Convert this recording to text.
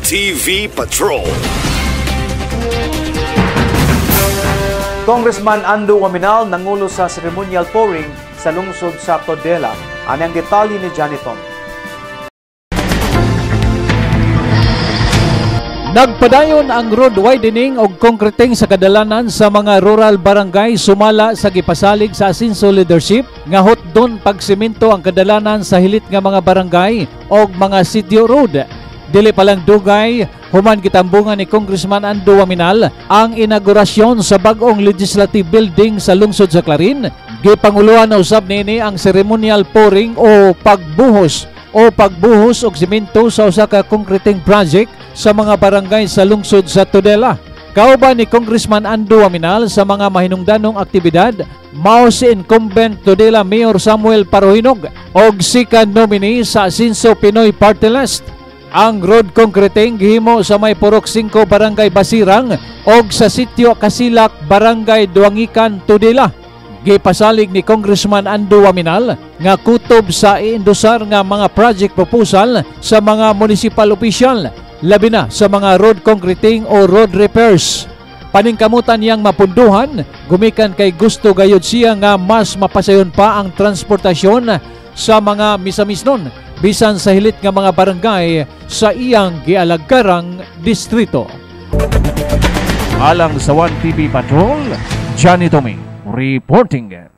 1TV Patrol. Congressman Ando Waminal nangulo sa ceremonial pouring sa lungsod sa Todela. Anong detalye ni Janiton? Nagpadayon ang road widening o concreting sa kadalanan sa mga rural barangay sumala sa gipasalig sa Asinso leadership nga hotdon pagsemento ang kadalanan sa hilit nga mga barangay o mga sitio road. Dili palang dugay, human gitambungan ni Congressman Ando Waminal ang inaugurasyon sa bagong legislative building sa lungsod sa Clarin. Gipanguluhan na usab nini ang ceremonial pouring o pagbuhos og semento sa usa ka concreting project sa mga barangay sa lungsod sa Todela. Kauban ni Congressman Ando Waminal sa mga mahinungdanong aktibidad, mao si incumbent Todela Mayor Samuel Parohinog og second nominee sa Asinso Pinoy Party List. Ang road concreting gihimo sa may purok 5 barangay Basirang og sa sitio Kasilak barangay Duangican, Todela. Gipasalig ni Congressman Ando Waminal nga kutob sa iindusar nga mga project proposal sa mga municipal official, labi na sa mga road concreting o road repairs. Paningkamutan niyang mapunduhan, gumikan kay gusto gayud siya nga mas mapasayon pa ang transportasyon sa mga misamisnon bisan sa hilit nga mga barangay sa iyang gialagkarang distrito. Alang sa 1TV Patrol, Johnny Tommy reporting.